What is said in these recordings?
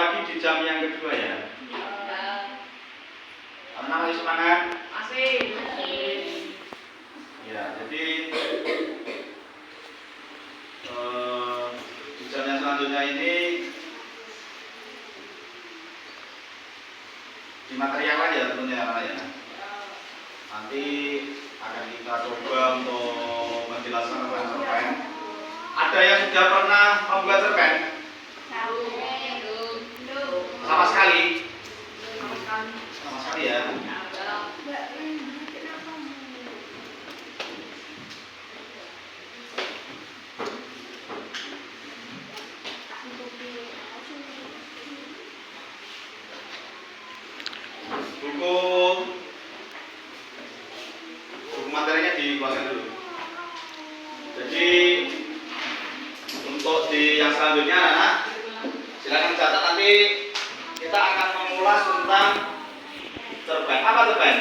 lagi di jam yang kedua ya. Karena masih semangat. Asik. Ya, jadi di jam yang selanjutnya ini di materi yang lain ya tentunya ya. Nanti akan kita coba untuk menjelaskan tentang cerpen. Ada yang sudah pernah membuat cerpen? Sama sekali. Sama sekali ya. Buku materinya dikeluarkan dulu. Jadi untuk di yang selanjutnya anak silakan catat, nanti kita akan mengulas tentang cerpen. Apa cerpen?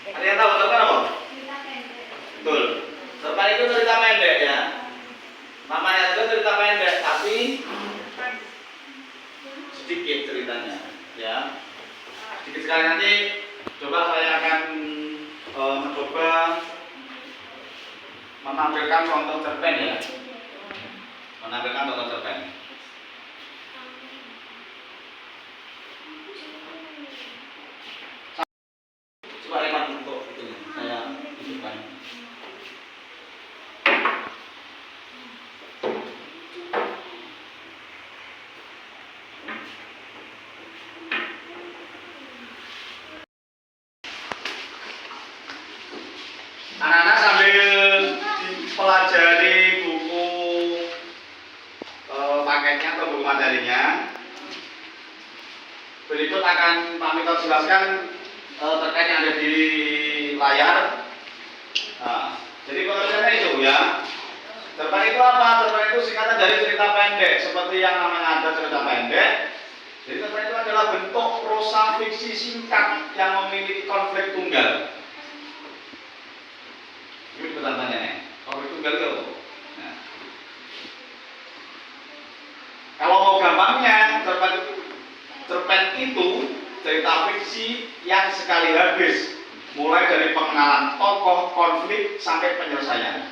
Ada yang tahu cerpen apa? Betul. Cerpen itu cerita pendek ya. Namanya saja cerita pendek, tapi sedikit ceritanya ya. Sedikit sekali. Nanti coba saya akan mencoba menampilkan contoh cerpen ya. Menampilkan contoh cerpen. Coba lewat untuk itu saya tunjukkan. Anak-anak sambil dipelajari buku paketnya atau buku materinya, berikut akan kami jelaskan terkait yang ada di layar. Nah, jadi pengertiannya itu ya. Cerpen itu apa? Cerpen itu singkatan dari cerita pendek, seperti yang namanya ada cerita pendek. Jadi cerpen itu adalah bentuk prosa fiksi singkat yang memiliki konflik tunggal. Ini pertanyaannya, konflik tunggal itu apa? Nah, kalau mau gampangnya, cerpen itu cerita fiksi yang sekali habis, mulai dari pengenalan tokoh, konflik sampai penyelesaian.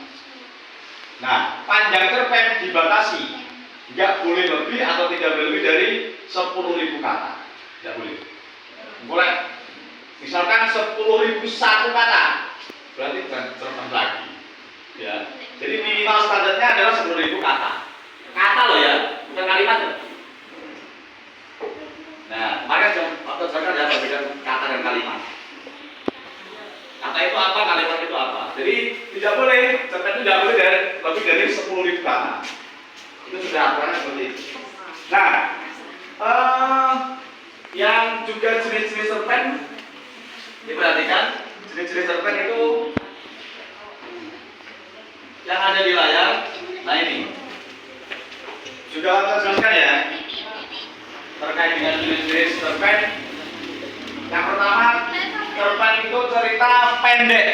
Nah, panjang cerpen dibatasi, nggak boleh lebih atau tidak boleh lebih dari 10.000 kata, tidak boleh. Boleh, misalkan 10.001 kata, berarti bukan cerpen lagi, ya. Jadi minimal standarnya adalah 10.000 kata. Kata loh ya, bukan kalimat loh. Nah, kemarin waktu saya ada perbedaan kata dan kalimat. Kata itu apa, kalimat itu apa. Jadi tidak boleh, cerpen itu tidak boleh lebih dari 10.000 kata. Itu sudah aturannya seperti itu. Nah, yang juga jenis-jenis cerpen diperhatikan. Jenis-jenis cerpen itu yang ada di layar. Nah ini sudah kita jelaskan ya terkait dengan jenis-jenis cerpen. Yang pertama, cerpen itu cerita pendek.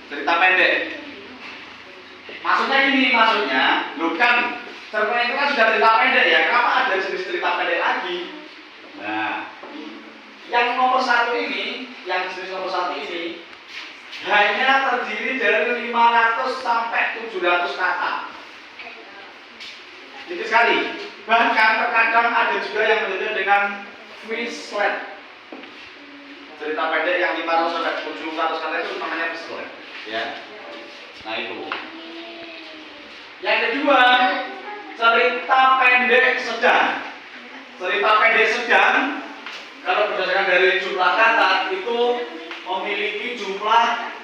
Cerita pendek. Maksudnya gini, bukan cerpen itu kan sudah cerita pendek ya. Kenapa ada jenis cerita pendek lagi? Nah, yang nomor satu ini, yang jenis nomor satu ini hanya terdiri dari 500 sampai 700 kata. Sedikit sekali. Bahkan terkadang ada juga yang berbeda dengan Quizlet. Cerita pendek yang 500 sampai 700 kata itu namanya Quizlet, ya. Nah itu. Yang kedua, cerita pendek sedang. Cerita pendek sedang kalau berdasarkan dari jumlah kata itu memiliki jumlah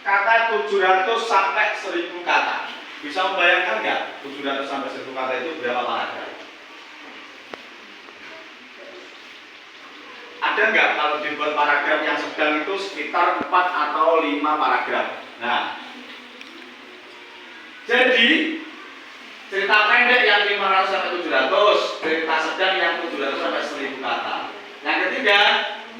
kata 700 sampai 1000 kata. Bisa membayangkan nggak 700 sampai 1000 kata itu berapa paragraf? Ada nggak kalau dibuat paragraf yang sedang itu sekitar 4 atau 5 paragraf? Nah, jadi cerita pendek yang 500 sampai 700, cerita sedang yang 700 sampai 1000 kata. Yang ketiga,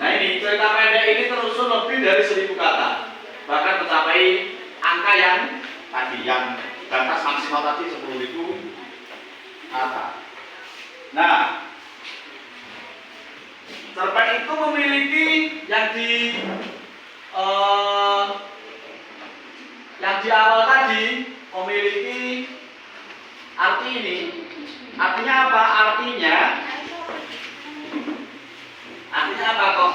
nah ini cerita pendek ini tersusun lebih dari 1000 kata, bahkan mencapai angka yang tadi yang batas maksimal tadi 10.000 kata. Nah, cerpen itu memiliki yang di awal tadi memiliki arti ini. Artinya apa? Artinya apa kok?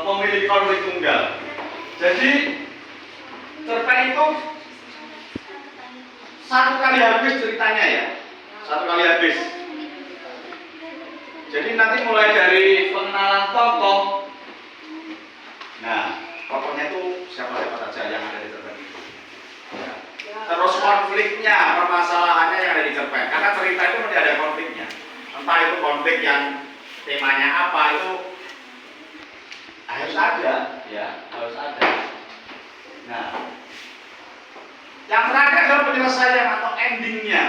Memiliki konflik tunggal. Jadi cerpen itu satu kali habis ceritanya ya, satu kali habis. Jadi nanti mulai dari pengenalan tokoh. Nah, tokohnya itu siapa-siapa saja yang ada di cerpen itu. Ya. Terus konfliknya, permasalahannya yang ada di cerpen. Karena cerita itu nanti ada konfliknya. Entah itu konflik yang temanya apa itu harus ada, ya harus ada. Nah, yang terakhir adalah penyelesaian atau endingnya.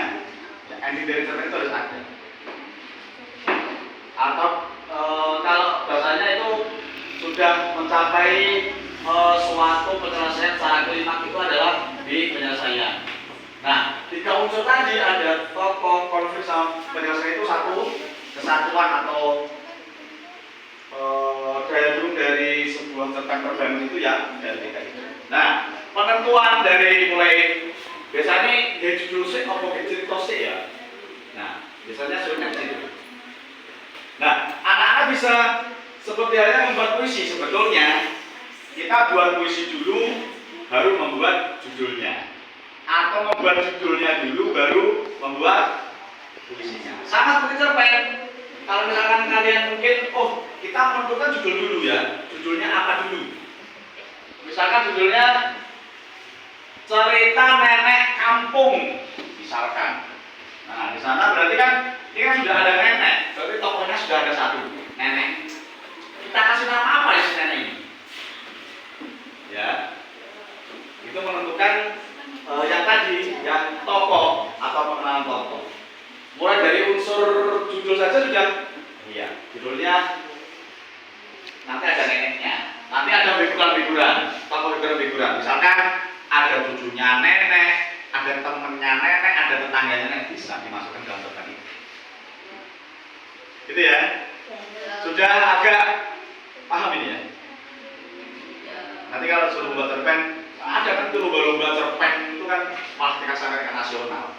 Ya, ending dari cerpen itu harus ada. Atau kalau bahasanya itu sudah mencapai suatu penyelesaian secara klimaks itu adalah di penyelesaian. Nah, 3 unsur tadi ada tokoh, konflik sama penyelesaian itu satu kesatuan atau daya dukung dari sebuah cerpen terbangun itu ya dari kita itu. Nah, penentuan dari mulai biasanya dia judul sih apa cerita sih ya. Nah, biasanya sudah gitu. Nah, anak-anak bisa seperti halnya membuat puisi. Sebetulnya kita buat puisi dulu, baru membuat judulnya, atau membuat judulnya dulu, baru membuat puisinya. Sama seperti cerpen. Kalau misalkan kalian mungkin, oh kita menentukan judul dulu ya, judulnya apa dulu? Misalkan judulnya cerita nenek kampung, misalkan. Nah, di sana berarti kan ini kan sudah ada nenek, berarti tokohnya sudah ada satu, nenek. Kita kasih nama apa ya si nenek ini? Ya, itu menentukan yang tadi, yang tokoh atau pengenalan tokoh. Mulai dari unsur judul saja sudah, iya, judulnya nanti ada neneknya, nanti ada figuran-figuran, tokoh figuran-figuran. Misalkan ada cucunya nenek, ada temennya nenek, ada tetangganya nenek, bisa dimasukkan dalam cerpen itu. Gitu ya? Sudah agak paham ini ya? Nanti kalau suruh buat cerpen, ada kan itu lomba-lomba cerpen itu kan malah dikasarkan nasional.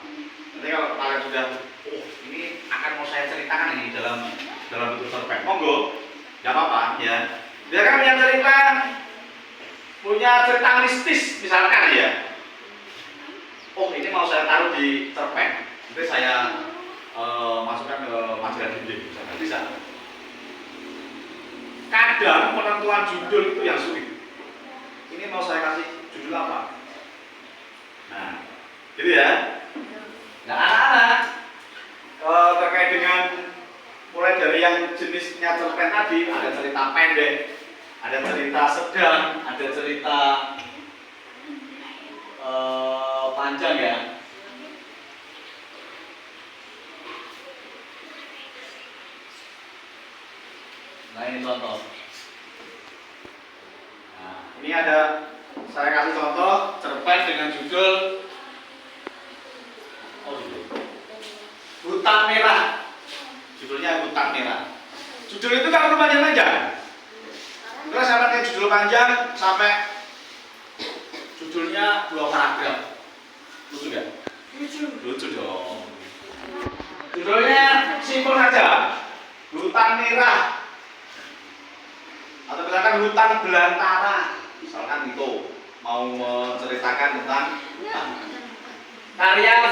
Nanti kalau kalian sudah, oh ini akan mau saya ceritakan ini dalam bentuk cerpen, monggo, nggak apa-apa ya. Dia kan punya cerita mistis misalkan ya. Oh ini mau saya taruh di cerpen, nanti saya masukkan ke majalah dinding, bisa. Kadang penentuan judul itu yang sulit. Ini mau saya kasih judul apa? Nah, gitu ya. Nah, anak-anak terkait dengan mulai dari yang jenisnya cerpen tadi, ada cerita pendek, ada cerita sedang, ada cerita panjang ya. Nah ini contoh. Nah, ini ada saya kasih contoh cerpen dengan judul Hutan Merah. Judulnya Hutan Merah. Judul itu kan perlu panjang-panjang. Terus saya pakai judul panjang sampai judulnya 2 paragraf. Lucu gak? Lucu dong. Judulnya simpel saja. Hutan Merah. Atau misalkan hutan belantara, misalkan itu mau menceritakan tentang hutan. Karya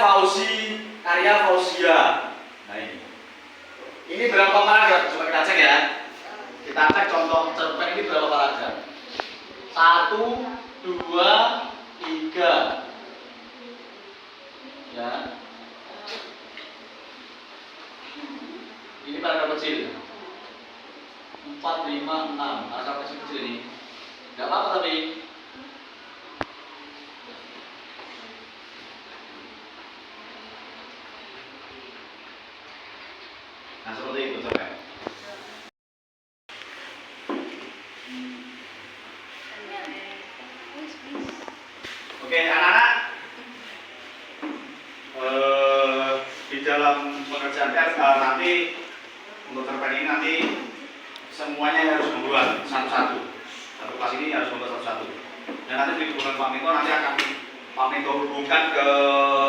Fauzia. Nah ini berapa paragraf? Coba kita cek ya. Kita cek contoh cerpen ini berapa paragraf? 1, 2, 3. Ya. Ini paragraf kecil. 4, 5, 6. Paragraf kecil ini. Enggak apa-apa tapi. Nah, seperti itu coba. Oke, anak-anak. dalam pengerjaan nanti untuk cerpen ini nanti semuanya harus membuat satu-satu. Satu kelas ini harus membuat satu-satu. Dan nanti di hubungan Pak Minto nanti akan Pak Minto hubungkan ke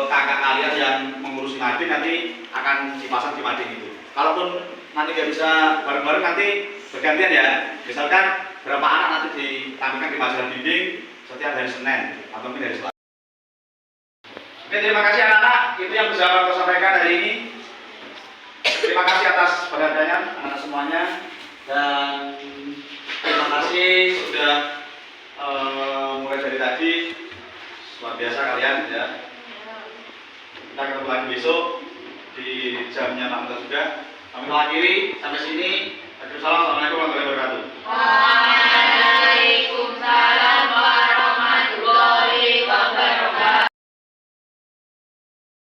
kakak kalian yang mengurusi mading, nanti akan dipasang di mading itu. Kalaupun nanti nggak bisa bareng-bareng, nanti bergantian ya. Misalkan berapa anak nanti ditampilkan di majalah dinding setiap hari Senin atau mungkin hari Selasa. Oke, terima kasih anak-anak. Itu yang bisa saya sampaikan hari ini. Terima kasih atas perhatiannya anak-anak semuanya, dan terima kasih sudah mulai dari tadi. Luar biasa kalian ya. Kita ketemu lagi besok di jamnya Pak Minto juga. Kami akhiri sampai sini. Assalamualaikum warahmatullahi wabarakatuh.